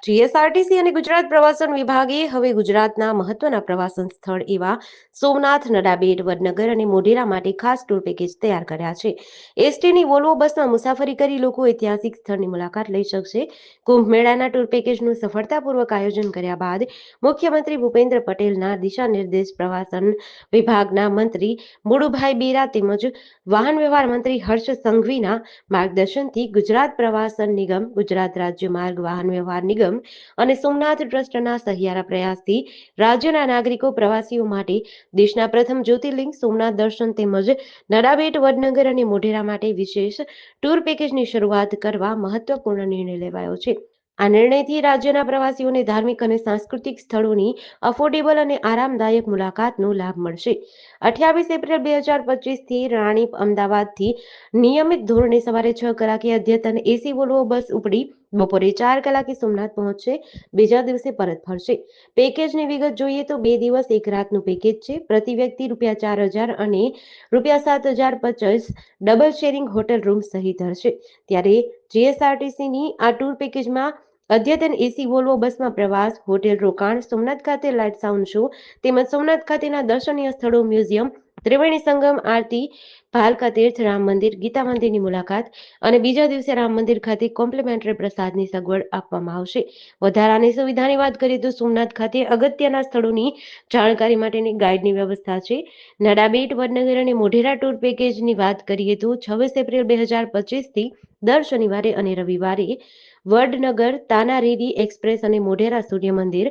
GSRTC અને ગુજરાત પ્રવાસન વિભાગે હવે ગુજરાતના મહત્વના પ્રવાસન સ્થળ એવા સોમનાથ, નડાબેટ, વડનગર અને મોઢેરા માટે ખાસ ટૂર પેકેજ તૈયાર કર્યા છે. એસટીની વોલ્વો બસમાં મુસાફરી કરી લોકો ઐતિહાસિક સ્થળની મુલાકાત લઈ શકશે. કુંભ મેળાના ટૂર પેકેજનું સફળતાપૂર્વક આયોજન કર્યા બાદ મુખ્યમંત્રી ભૂપેન્દ્ર પટેલના દિશા નિર્દેશ પ્રવાસન વિભાગના મંત્રી મુળુભાઈ બેરા તેમજ વાહન વ્યવહાર મંત્રી હર્ષ સંઘવીના માર્ગદર્શનથી ગુજરાત પ્રવાસન નિગમ, ગુજરાત રાજ્ય માર્ગ વાહન વ્યવહાર નિગમ અને સોમનાથ ટ્રસ્ટના સહિયારા પ્રયાસથી રાજ્યના નાગરિકો પ્રવાસીઓ માટે દેશના પ્રથમ જ્યોતિર્લિંગ સોમનાથ દર્શન તેમજ નડાબેટ, વડનગર અને મોઢેરા માટે વિશેષ ટૂર પેકેજની શરૂઆત કરવા મહત્વપૂર્ણ નિર્ણય લેવાયો છે. આ નિર્ણયથી રાજ્યના પ્રવાસીઓને ધાર્મિક અને સાંસ્કૃતિક સ્થળોની અફોર્ડેબલ અને આરામદાયક મુલાકાતનો લાભ મળશે. 28 એપ્રિલ 2025થી રાણીપ અમદાવાદથી નિયમિત ધોરણે સવારે 6 કલાકે અદ્યતન એસી વોલ્વો બસ ઉપડી બપોરે 4 કલાકે સોમનાથ પહોંચશે. બીજા દિવસે પરત ફરશે. પેકેજની વિગત જોઈએ તો 2 દિવસ 1 રાતનું પેકેજ છે. પ્રતિ વ્યક્તિ ₹4,000 અને ₹7,050 ડબલ શેરિંગ હોટેલ રૂમ સહિત હશે. ત્યારે જીએસઆરટીસીની આ ટૂર પેકેજમાં અદ્યતન એસી વોલ્વો બસમાં પ્રવાસ, હોટેલ રોકાણ, સોમનાથ ખાતે લાઇટ સાઉન્ડ શો તેમજ સોમનાથ ખાતેના દર્શનીય સ્થળો, મ્યુઝિયમ, ત્રિવેણી સંગમ, આરતી, ભાલકા તીર્થ, રામ મંદિર, ગીતા મંદિરની મુલાકાત અને બીજા દિવસે રામ મંદિર ખાતે કોમ્પ્લિમેન્ટરી પ્રસાદની સગવડ આપવામાં આવશે. વધારાની સુવિધાની વાત કરીએ તો સોમનાથ ખાતે અગત્યના સ્થળોની જાણકારી માટેની ગાઈડની વ્યવસ્થા છે. નડાબેટ, વડનગર અને મોઢેરા ટૂર પેકેજની વાત કરીએ તો 26 એપ્રિલ 2025થી દર શનિવારે અને રવિવારે વડનગર, તાનારીરી એક્સપ્રેસ અને મોઢેરા સૂર્ય મંદિર,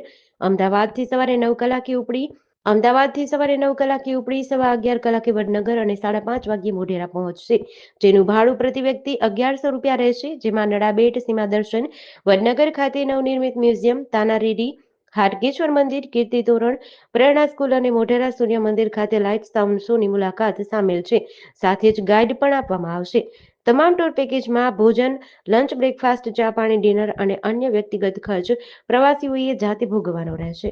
અમદાવાદથી સવારે 9 કલાકે ઉપડી સવા 11 કલાકે વડનગર અને 5:30 વાગ્યે મોઢેરા પહોંચશે. જેનું ભાડું પ્રતિ વ્યક્તિ ₹1100 રહેશે. જેમાં નડાબેટ સીમા દર્શન, વડનગર ખાતે નવનિર્મિત મ્યુઝિયમ, તાનારીરી હાટકેશ્વર મંદિર, કીર્તિ તોરણ, પ્રેરણા સ્કૂલ અને મોઢેરા સૂર્ય મંદિર ખાતે લાઇટ સાઉન્ડ શોની મુલાકાત સામેલ છે. સાથે જ ગાઈડ પણ આપવામાં આવશે. તમામ ટૂર પેકેજમાં ભોજન, લંચ, બ્રેકફાસ્ટ, ચા, પાણી, ડિનર અને અન્ય વ્યક્તિગત ખર્ચ પ્રવાસીઓએ જાતે ભોગવવાનો રહેશે.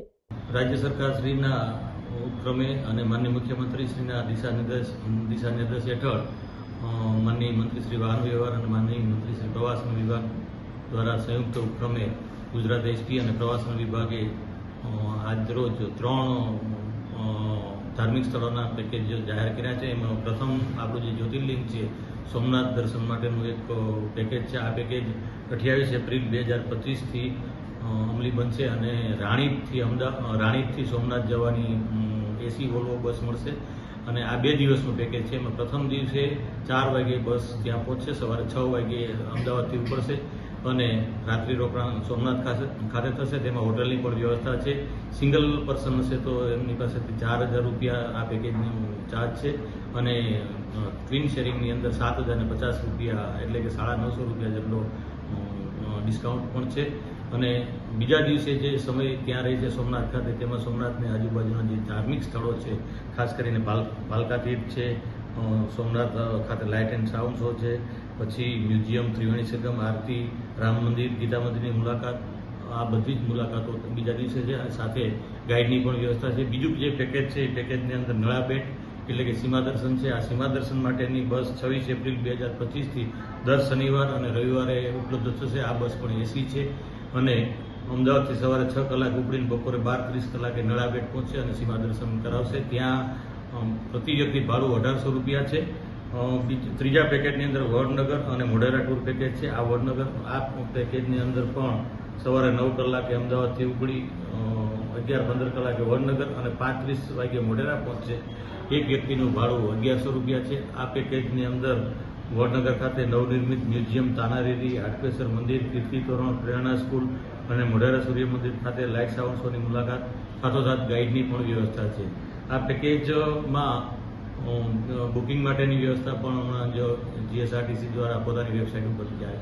રાજ્ય સરકાર શ્રીના ઉપક્રમે અને માનનીય મુખ્યમંત્રી શ્રીના દિશા નિર્દેશ હેઠળ માનનીય મંત્રી શ્રી વાહન વ્યવહાર અને માનનીય મંત્રી શ્રી પ્રવાસન વિભાગ દ્વારા સંયુક્ત ઉપક્રમે ગુજરાત એસટી અને પ્રવાસન વિભાગે આજરોજ 3 ધાર્મિક સ્થળોના પેકેજ જાહેર કર્યા છે. એમાં પ્રથમ આપણું જે જ્યોતિર્લિંગ છે સોમનાથ દર્શન માટેનું એક પેકેજ છે. આ પેકેજ 28 એપ્રિલ 2025થી અમલી બનશે અને રાણીપથી સોમનાથ જવાની એસી વોલ્વો બસ મળશે અને આ 2 દિવસનું પેકેજ છે. એમાં પ્રથમ દિવસે 4 વાગ્યે બસ ત્યાં પહોંચશે, સવારે 6 વાગ્યે અમદાવાદથી ઉપડશે અને રાત્રિ રોકાણ સોમનાથ ખાતે થશે. તેમાં હોટલની પણ વ્યવસ્થા છે. સિંગલ પર્સન હશે તો એમની પાસેથી ₹4,000 આ પેકેજનું ચાર્જ છે અને ટ્વિન શેરિંગની અંદર ₹7,050 એટલે કે ₹950 જેટલો ડિસ્કાઉન્ટ પણ છે. અને બીજા દિવસે જે સમય ત્યાં રહે છે સોમનાથ ખાતે, તેમાં સોમનાથની આજુબાજુના જે ધાર્મિક સ્થળો છે, ખાસ કરીને ભાલકા તીર્થ છે, સોમનાથ ખાતે લાઇટ એન્ડ સાઉન્ડ શો છે, પછી મ્યુઝિયમ, ત્રિવેણી સંગમ, આરતી, રામ મંદિર, ગીતા મંદિરની મુલાકાત, આ બધી જ મુલાકાતો બીજા દિવસે છે. સાથે ગાઈડની પણ વ્યવસ્થા છે. બીજું જે પેકેજ છે એ પેકેજની અંદર નળાબેટ એટલે કે સીમા દર્શન છે. આ સીમા દર્શન માટેની બસ 26 એપ્રિલ 2025થી દર શનિવાર અને રવિવારે ઉપલબ્ધ થશે. આ બસ પણ એસી છે અને અમદાવાદથી સવારે 6 કલાક ઉપડીને બપોરે 12:30 કલાકે નળાબેટ પહોંચશે અને સીમા દર્શન કરાવશે. ત્યાં પ્રતિ વ્યક્તિ ભાડું ₹1,800 છે. ત્રીજા પેકેજની અંદર વડનગર અને મોઢેરા ટૂર પેકેજ છે. આ પેકેજની અંદર પણ સવારે 9 કલાકે અમદાવાદથી ઉપડી 11:15 કલાકે વડનગર અને 5:30 વાગ્યે મોઢેરા પહોંચશે. એક વ્યક્તિનું ભાડું ₹1,100 છે. આ પેકેજની અંદર વડનગર ખાતે નવનિર્મિત મ્યુઝિયમ, તાનારીરી, હાટકેશ્વર મંદિર, કીર્તિ તોરણ, પ્રેરણા સ્કૂલ અને મોઢેરા સૂર્ય મંદિર ખાતે લાઇટ સાઉન્ડ શોની મુલાકાત, સાથોસાથ ગાઈડની પણ વ્યવસ્થા છે. આ પેકેજમાં બુકિંગ માટેની વ્યવસ્થા પણ હમણાં જીએસઆરટીસી દ્વારા પોતાની વેબસાઇટ ઉપર જાહેર